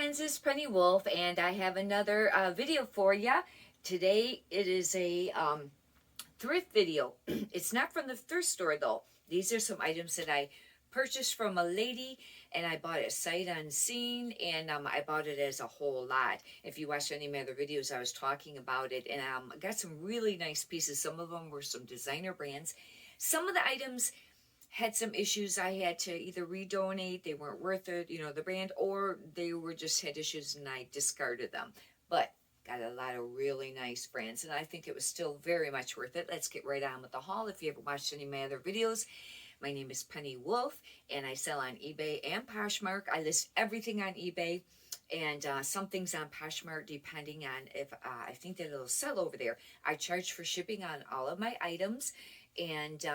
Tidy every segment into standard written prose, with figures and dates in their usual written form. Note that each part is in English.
friends, it's Penny Wolf, and I have another video for you. Today it is a thrift video. It's not from the thrift store though. These are some items that I purchased from a lady, and I bought it sight unseen, and I bought it as a whole lot. If you watched any of my other videos, I was talking about it, and I got some really nice pieces. Some of them were some designer brands. Some of the items had some issues. I had to either redonate, they weren't worth it, the brand, or they were just had issues and I discarded them. But got a lot of really nice brands, and I think it was still very much worth it. Let's get right on with the haul. If you ever watched any of my other videos, my name is Penny Wolf, and I sell on eBay and Poshmark. I list everything on eBay, and some things on Poshmark depending on if I think that it'll sell over there. I charge for shipping on all of my items, and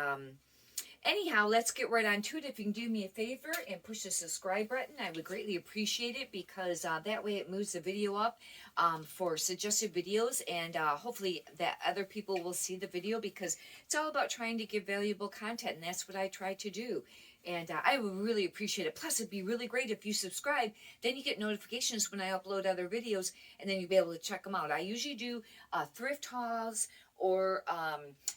anyhow, let's get right on to it. If you can do me a favor and push the subscribe button, I would greatly appreciate it, because that way it moves the video up for suggested videos, and hopefully that other people will see the video, because it's all about trying to give valuable content, and that's what I try to do. And I would really appreciate it. Plus, it'd be really great if you subscribe. Then you get notifications when I upload other videos, and then you'll be able to check them out. I usually do thrift hauls or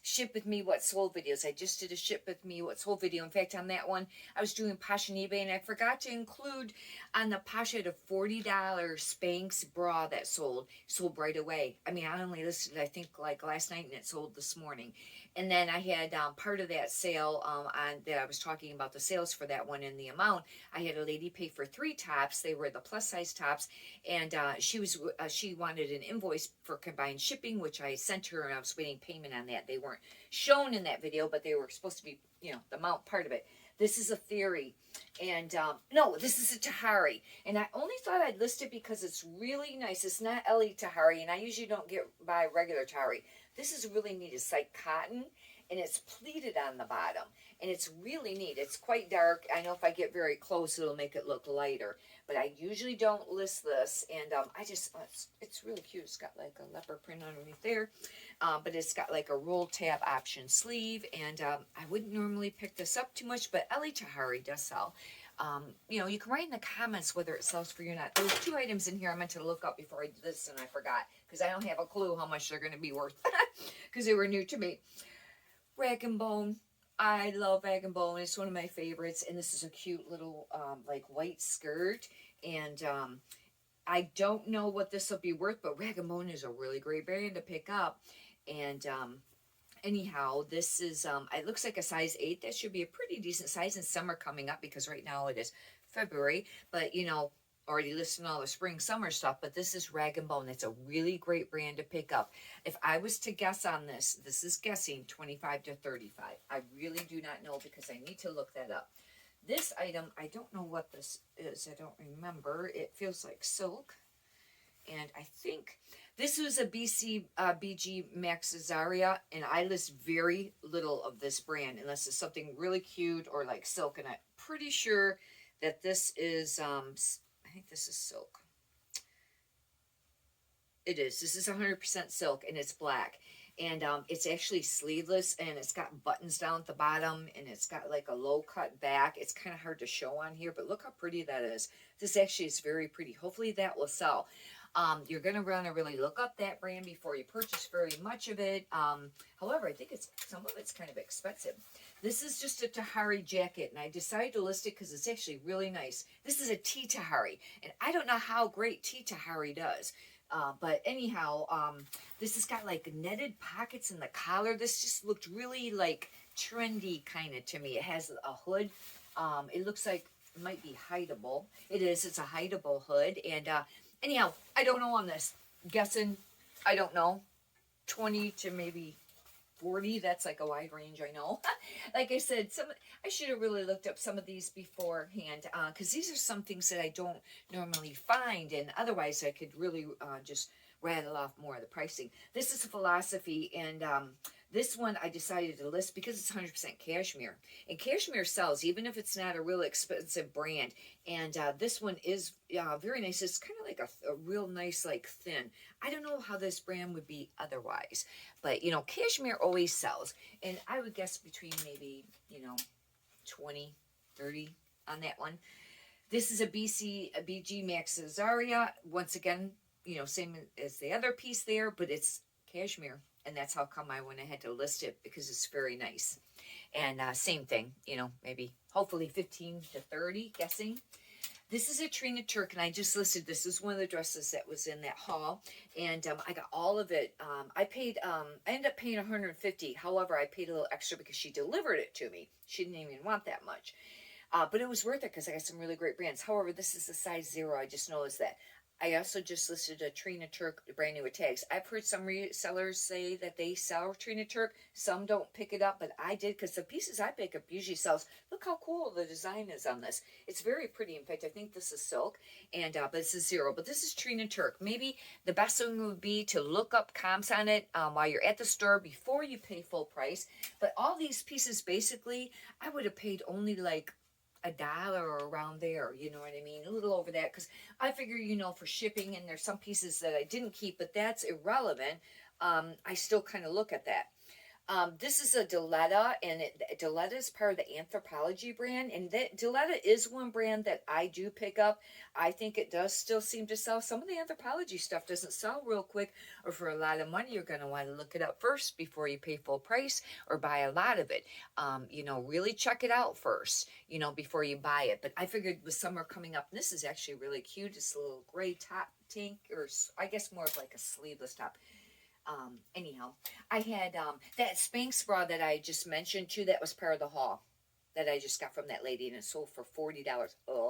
ship with me what sold videos. I just did a ship with me what sold video. In fact, on that one, I was doing Posh and eBay, and I forgot to include on the Posh, I had a $40 Spanx bra that sold right away. I mean, I only listed, I think, like last night, and it sold this morning. And then I had part of that sale on that I was talking about, the sales for that one, and the amount. I had a lady pay for 3 tops. They were the plus size tops, and she wanted an invoice for combined shipping, which I sent her, and I was waiting payment on that. They weren't shown in that video, but they were supposed to be, the amount part of it. This is a Theory, and no, this is a Tahari, and I only thought I'd list it because it's really nice. It's not Ellie Tahari, and I usually don't get by regular Tahari. This is really neat. It's like cotton, and it's pleated on the bottom, and it's really neat. It's quite dark. I know if I get very close, it'll make it look lighter, but I usually don't list this, and it's really cute. It's got like a leopard print underneath there, but it's got like a roll tab option sleeve, and I wouldn't normally pick this up too much, but Ellie Tahari does sell. You can write in the comments whether it sells for you or not. There was 2 items in here I meant to look up before I did this, and I forgot, because I don't have a clue how much they're going to be worth, because they were new to me. Rag & Bone. I love Rag & Bone. It's one of my favorites, and this is a cute little like white skirt, and I don't know what this will be worth, but Rag & Bone is a really great brand to pick up, and anyhow, this is, it looks like a size 8. That should be a pretty decent size in summer coming up, because right now it is February, but already listing all the spring summer stuff. But this is Rag & Bone. It's a really great brand to pick up. If I was to guess on this is guessing 25 to 35. I really do not know, because I need to look that up. This item, I don't know what this is. I don't remember. It feels like silk. And I think this was a BG Max Zaria, and I list very little of this brand unless it's something really cute or like silk, and I'm pretty sure that this is, I think this is silk. It is. This is 100% silk, and it's black. And it's actually sleeveless, and it's got buttons down at the bottom, and it's got like a low cut back. It's kind of hard to show on here, but look how pretty that is. This actually is very pretty. Hopefully that will sell. You're going to want to really look up that brand before you purchase very much of it. However, I think some of it's kind of expensive. This is just a Tahari jacket, and I decided to list it because it's actually really nice. This is a tea Tahari, and I don't know how great tea Tahari does. But anyhow, this has got like netted pockets in the collar. This just looked really like trendy kind of to me. It has a hood. It looks like it might be hideable. It is. It's a hideable hood, and anyhow, I don't know on this. Guessing, I don't know, 20 to maybe 40. That's like a wide range, I know. Like I said, I should have really looked up some of these beforehand, because these are some things that I don't normally find, and otherwise I could really just rattle off more of the pricing. This is a Philosophy, and this one I decided to list because it's 100% cashmere. And cashmere sells, even if it's not a real expensive brand. And this one is very nice. It's kind of like a real nice, like thin. I don't know how this brand would be otherwise. But, cashmere always sells. And I would guess between maybe, 20, 30 on that one. This is a BG Max Zaria. Once again, you know, same as the other piece there, but it's cashmere. And that's how come I went ahead to list it, because it's very nice. And same thing, you know, maybe hopefully 15 to 30, guessing. This is a Trina Turk, and I just listed this. This is one of the dresses that was in that haul, and I got all of it. I ended up paying $150. However, I paid a little extra because she delivered it to me. She didn't even want that much. But it was worth it because I got some really great brands. However, this is a size 0. I just noticed that. I also just listed a Trina Turk brand new with tags. I've heard some resellers say that they sell Trina Turk. Some don't pick it up, but I did, because the pieces I pick up usually sells. Look how cool the design is on this. It's very pretty. In fact, I think this is silk, and but this is 0. But this is Trina Turk. Maybe the best thing would be to look up comps on it while you're at the store before you pay full price. But all these pieces, basically, I would have paid only like $1 or around there, you know what I mean? A little over that, because I figure, you know, for shipping, and there's some pieces that I didn't keep, but that's irrelevant. I still kind of look at that. This is a Diletta, and Diletta is part of the Anthropology brand, and that Diletta is one brand that I do pick up. I think it does still seem to sell. Some of the Anthropology stuff doesn't sell real quick, or for a lot of money. You're going to want to look it up first before you pay full price or buy a lot of it. You know, really check it out first, you know, before you buy it. But I figured with summer coming up, and this is actually really cute. It's a little gray top tank, or I guess more of like a sleeveless top. Anyhow, I had that Spanx bra that I just mentioned too. That was part of the haul that I just got from that lady, and it sold for $40,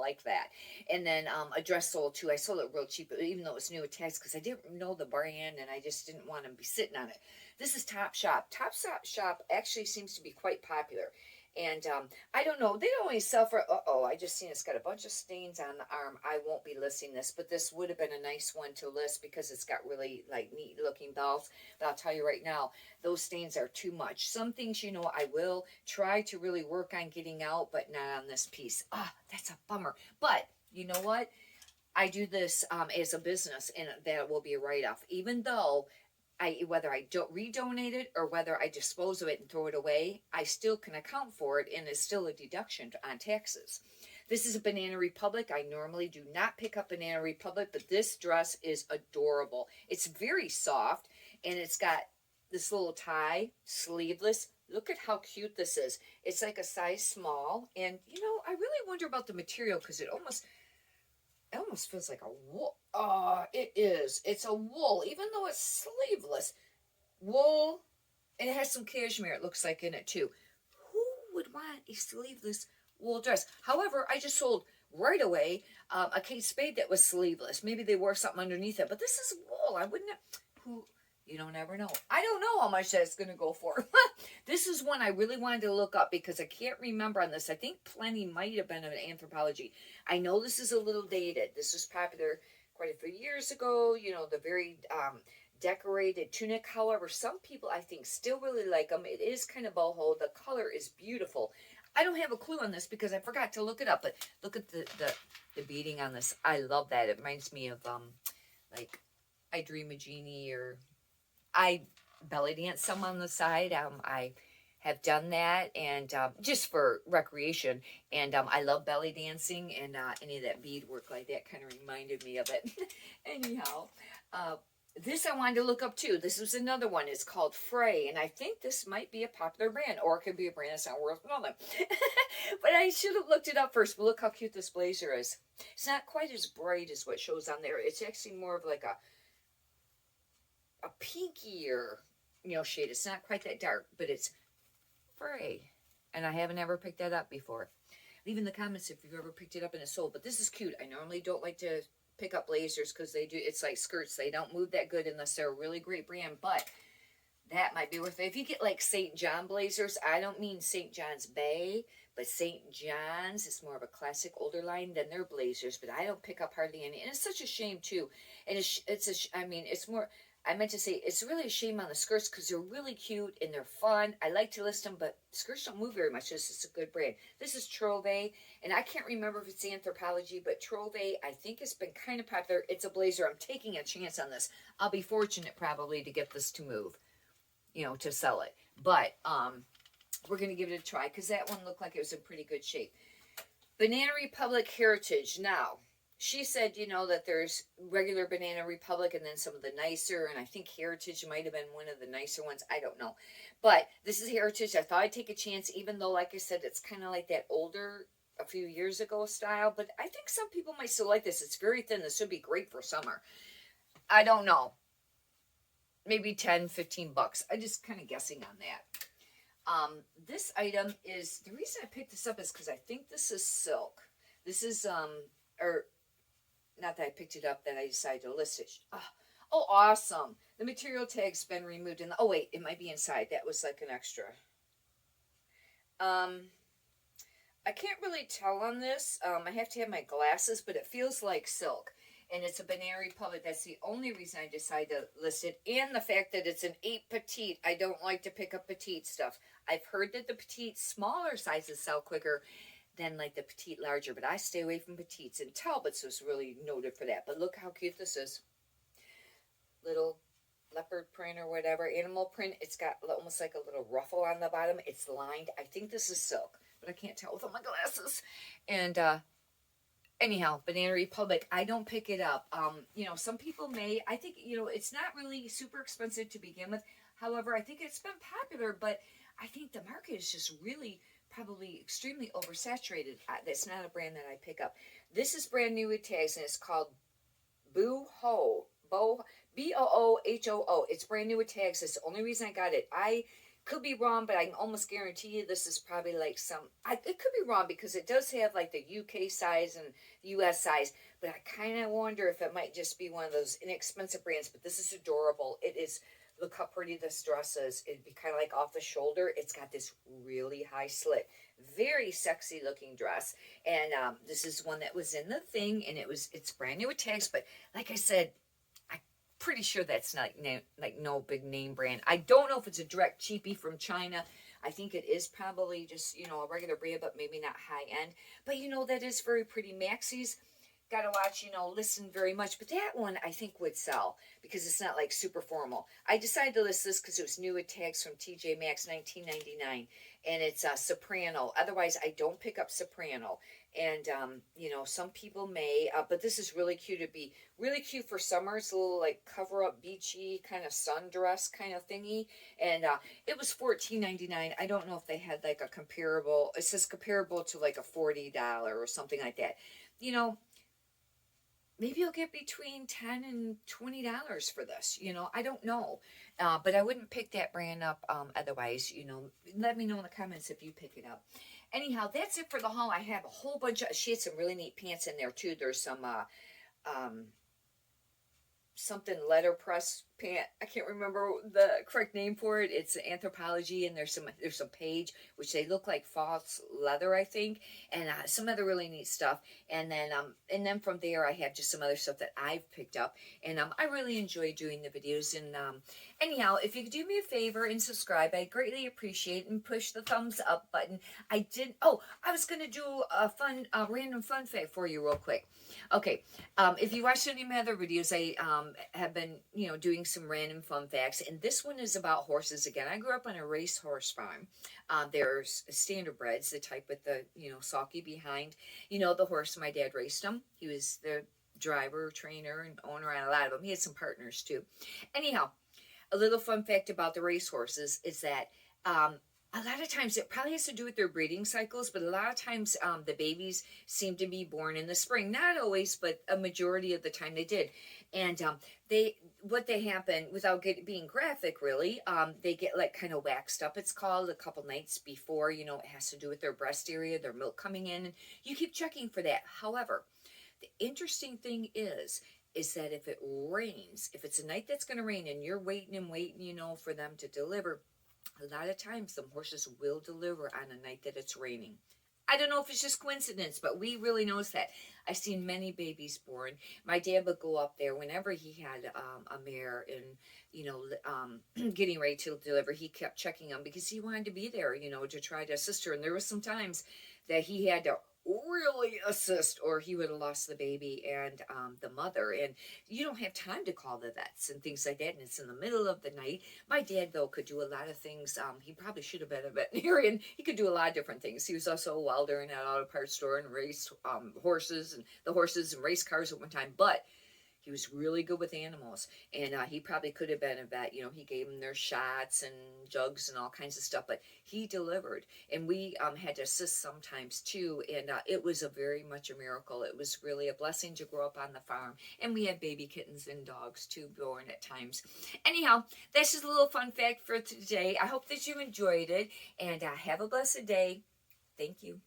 like that. And then a dress sold too. I sold it real cheap, even though it was new with tags, because I didn't know the brand and I just didn't want to be sitting on it. This is Topshop. Topshop actually seems to be quite popular. And I don't know, they don't always sell for, I just seen it's got a bunch of stains on the arm. I won't be listing this, but this would have been a nice one to list because it's got really like neat looking belts. But I'll tell you right now, those stains are too much. Some things, you know, I will try to really work on getting out, but not on this piece. That's a bummer. But you know what? I do this as a business, and that will be a write-off, even though whether I don't redonate it or whether I dispose of it and throw it away, I still can account for it, and it's still a deduction on taxes. This is a Banana Republic. I normally do not pick up Banana Republic, but this dress is adorable. It's very soft, and it's got this little tie, sleeveless. Look at how cute this is. It's like a size small, and you know, I really wonder about the material, because it almost feels like a wool. It is. It's a wool, even though it's sleeveless. Wool, and it has some cashmere, it looks like, in it too. Who would want a sleeveless wool dress? However, I just sold right away a Kate Spade that was sleeveless. Maybe they wore something underneath it, but this is wool. I wouldn't have, you don't ever know. I don't know how much that's going to go for. This is one I really wanted to look up because I can't remember on this. I think Plenty might have been an Anthropology. I know this is a little dated. This was popular quite a few years ago. You know, the very decorated tunic. However, some people, I think, still really like them. It is kind of boho. The color is beautiful. I don't have a clue on this because I forgot to look it up. But look at the beading on this. I love that. It reminds me of like I Dream a Genie, or I belly dance some on the side. I have done that, and just for recreation. And I love belly dancing, and any of that bead work like that kind of reminded me of it. Anyhow, this I wanted to look up too. This was another one. It's called Frey, and I think this might be a popular brand, or it could be a brand that's not worth knowing. But I should have looked it up first. But look how cute this blazer is. It's not quite as bright as what shows on there. It's actually more of like a pinkier, you know, shade. It's not quite that dark, but it's Frey, and I haven't ever picked that up before. Leave in the comments if you've ever picked it up and it's sold. But this is cute. I normally don't like to pick up blazers because they do, it's like skirts. They don't move that good unless they're a really great brand, but that might be worth it. If you get like St. John blazers, I don't mean St. John's Bay, but St. John's is more of a classic older line than their blazers, but I don't pick up hardly any. And it's such a shame too. And it's more, I meant to say, it's really a shame on the skirts because they're really cute and they're fun. I like to list them, but skirts don't move very much. This is a good brand. This is Trove, and I can't remember if it's Anthropology, but Trove, I think, has been kind of popular. It's a blazer. I'm taking a chance on this. I'll be fortunate probably to get this to move, you know, to sell it. But we're going to give it a try because that one looked like it was in pretty good shape. Banana Republic Heritage. Now, she said, that there's regular Banana Republic and then some of the nicer, and I think Heritage might have been one of the nicer ones. I don't know. But this is Heritage. I thought I'd take a chance, even though, like I said, it's kind of like that older, a few years ago style. But I think some people might still like this. It's very thin. This would be great for summer. I don't know. Maybe 10, 15 bucks. I'm just kind of guessing on that. This item is, the reason I picked this up is because I think this is silk. This is, or not that I picked it up, that I decided to list it. Oh, awesome. The material tag's been removed. Oh, wait, it might be inside. That was like an extra. I can't really tell on this. I have to have my glasses, but it feels like silk. And it's a Banana Republic. That's the only reason I decided to list it. And the fact that it's an 8 petite. I don't like to pick up petite stuff. I've heard that the petite smaller sizes sell quicker than like the petite larger. But I stay away from petites. And Talbot's was really noted for that. But look how cute this is. Little leopard print or whatever. Animal print. It's got almost like a little ruffle on the bottom. It's lined. I think this is silk. But I can't tell without my glasses. And, anyhow, Banana Republic, I don't pick it up. Some people may. I think, it's not really super expensive to begin with. However, I think it's been popular, but I think the market is just really probably extremely oversaturated. That's not a brand that I pick up. This is brand new with tags, and it's called Boohoo. Boohoo. It's brand new with tags. That's the only reason I got it. I could be wrong, but I can almost guarantee you this is probably like it could be wrong because it does have like the UK size and US size, but I kind of wonder if it might just be one of those inexpensive brands, but this is adorable. It is, look how pretty this dress is. It'd be kind of like off the shoulder. It's got this really high slit. Very sexy looking dress. And this is one that was in the thing, and it's brand new with tags, but like I said, pretty sure that's not like no big name brand. I don't know if it's a direct cheapie from China. I think it is probably just, a regular brand, but maybe not high end. But, that is very pretty. Maxie's, gotta watch, listen very much. But that one I think would sell because it's not like super formal. I decided to list this because it was new with tags from TJ Maxx, $19.99. And it's Soprano. Otherwise, I don't pick up Soprano. And, some people may, but this is really cute. It'd be really cute for summer. It's a little like cover up beachy kind of sundress kind of thingy. And it was $14.99. I don't know if they had like a comparable, it says comparable to like a $40 or something like that. Maybe you'll get between $10 and $20 for this. I don't know. But I wouldn't pick that brand up otherwise. Let me know in the comments if you pick it up. Anyhow, that's it for the haul. I have a whole bunch of, she had some really neat pants in there too. There's some something letterpress pant. I can't remember the correct name for it. It's Anthropology, and there's some page, which they look like false leather, I think, and some other really neat stuff. And then from there, I have just some other stuff that I've picked up, and I really enjoy doing the videos. And anyhow, if you could do me a favor and subscribe, I greatly appreciate it, and push the thumbs up button. I was gonna do a random fun fact for you real quick. Okay, if you watched any of my other videos, I have been, doing some random fun facts, and this one is about horses again. I grew up on a racehorse farm. There's standardbreds, the type with the, sulky behind. The horse, my dad raced him. He was the driver, trainer, and owner on a lot of them. He had some partners too. Anyhow, a little fun fact about the racehorses is that a lot of times it probably has to do with their breeding cycles, but a lot of times the babies seem to be born in the spring. Not always, but a majority of the time they did. And what they happen, without being graphic really, they get like kind of waxed up, it's called, a couple nights before. It has to do with their breast area, their milk coming in, and you keep checking for that. However, the interesting thing is that if it rains, if it's a night that's going to rain and you're waiting and waiting, for them to deliver, a lot of times some horses will deliver on a night that it's raining. I don't know if it's just coincidence, but we really notice that. I've seen many babies born. My dad would go up there whenever he had a mare and, getting ready to deliver. He kept checking them because he wanted to be there, to try to assist her. And there were some times that he had to really assist, or he would have lost the baby and the mother. And you don't have time to call the vets and things like that. And it's in the middle of the night. My dad, though, could do a lot of things. He probably should have been a veterinarian. He could do a lot of different things. He was also a welder in an auto parts store and raced horses and race cars at one time. But he was really good with animals, and he probably could have been a vet. You know, he gave them their shots and jugs and all kinds of stuff, but he delivered. And we had to assist sometimes too, and it was a very much a miracle. It was really a blessing to grow up on the farm, and we had baby kittens and dogs too born at times. Anyhow, that's just a little fun fact for today. I hope that you enjoyed it, and have a blessed day. Thank you.